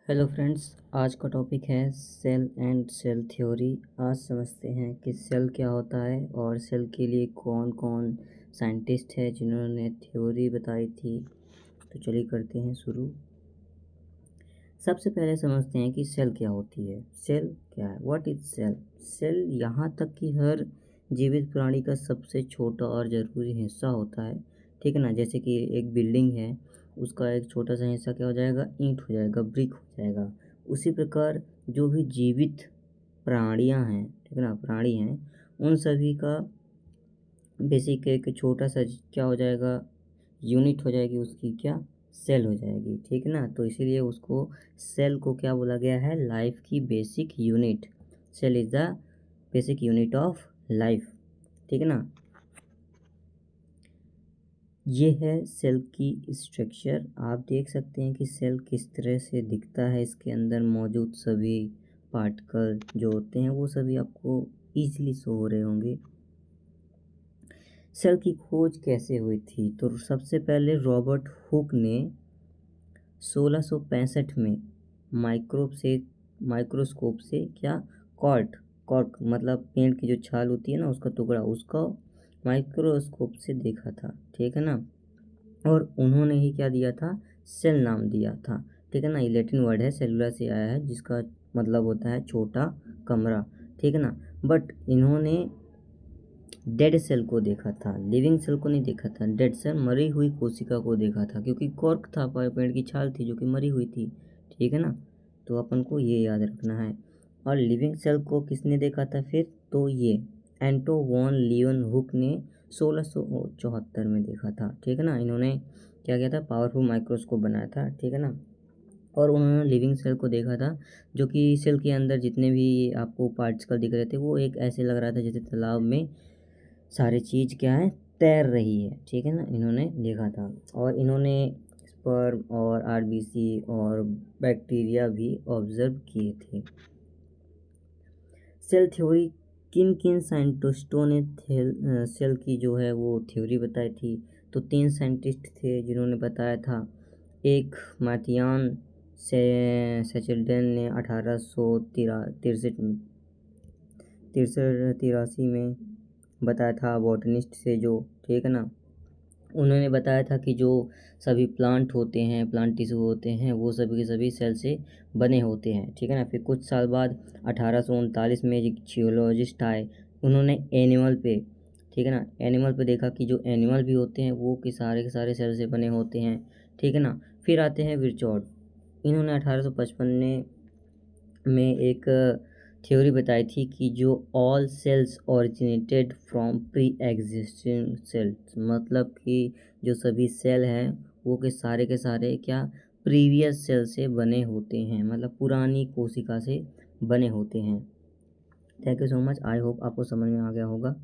Hello friends, आज का topic है सेल एंड सेल थ्योरी। आज समझते हैं कि सेल क्या होता है और सेल के लिए कौन कौन साइंटिस्ट है जिन्होंने थ्योरी बताई थी। तो चलिए करते हैं शुरू। सबसे पहले समझते हैं कि सेल क्या होती है। सेल क्या है, व्हाट इज सेल। सेल यहाँ तक कि हर जीवित प्राणी का सबसे छोटा और ज़रूरी हिस्सा होता है, ठीक है ना। जैसे कि एक बिल्डिंग है, उसका एक छोटा सा हिस्सा क्या हो जाएगा, ईंट हो जाएगा, ब्रिक हो जाएगा। उसी प्रकार जो भी जीवित प्राणियाँ हैं, ठीक है ना, प्राणी हैं, उन सभी का बेसिक एक छोटा सा क्या हो जाएगा, यूनिट हो जाएगी उसकी, क्या, सेल हो जाएगी, ठीक है ना। तो इसीलिए उसको सेल को क्या बोला गया है, लाइफ की basic unit. Cell is the basic unit of life, ठीक है ना। ये है सेल की स्ट्रक्चर। आप देख सकते हैं कि सेल किस तरह से दिखता है। इसके अंदर मौजूद सभी पार्टिकल जो होते हैं वो सभी आपको ईजिली शो हो रहे होंगे। सेल की खोज कैसे हुई थी, तो सबसे पहले रॉबर्ट हुक ने 1665 में माइक्रोस्कोप से क्या, कॉर्क कॉर्क मतलब पेड़ की जो छाल होती है ना, उसका टुकड़ा, उसका माइक्रोस्कोप से देखा था, ठीक है ना। और उन्होंने ही क्या दिया था, सेल नाम दिया था, ठीक है ना। ये लैटिन वर्ड है, सेलुला से आया है, जिसका मतलब होता है छोटा कमरा, ठीक है ना। बट इन्होंने डेड सेल को देखा था, लिविंग सेल को नहीं देखा था। डेड सेल, मरी हुई कोशिका को देखा था, क्योंकि कॉर्क था, पेड़ की छाल थी जो कि मरी हुई थी, ठीक है ना। तो अपन को ये याद रखना है। और लिविंग सेल को किसने देखा था फिर, तो ये एंटो वॉन लीeuwenhoek ने 1674 में देखा था, ठीक है ना। इन्होंने क्या किया था, पावरफुल माइक्रोस्कोप बनाया था, ठीक है ना। और उन्होंने लिविंग सेल को देखा था, जो कि सेल के अंदर जितने भी आपको पार्टिकल दिख रहे थे वो एक ऐसे लग रहा था जैसे तालाब में सारी चीज़ क्या है, तैर रही है, ठीक है ना। इन्होंने देखा था। और इन्होंने स्पर्म और आरबीसी और बैक्टीरिया भी ऑब्जर्व किए थे। सेल थ्योरी, किन किन साइंटिस्टों ने सेल की जो है वो थ्योरी बताई थी, तो 3 साइंटिस्ट थे जिन्होंने बताया था। एक माथियान सेचेल्डन ने 1863 तिरासी में बताया था, बॉटनिस्ट से जो, ठीक है ना। उन्होंने बताया था कि जो सभी प्लांट होते हैं, प्लांट टिश्यू होते हैं, वो सभी के सभी सेल से बने होते हैं, ठीक है ना। फिर कुछ साल बाद 1839 में एक जियोलॉजिस्ट आए, उन्होंने एनिमल पे, ठीक है ना, एनिमल पे देखा कि जो एनिमल भी होते हैं वो के सारे सेल से बने होते हैं, ठीक है ना। फिर आते हैं विर्चॉर्ड, इन्होंने 1855 में एक थ्योरी बताई थी कि जो all cells originated from pre existing cells, मतलब कि जो सभी सेल हैं वो के सारे क्या, प्रीवियस सेल से बने होते हैं, मतलब पुरानी कोशिका से बने होते हैं। Thank you so much, I hope आपको समझ में आ गया होगा।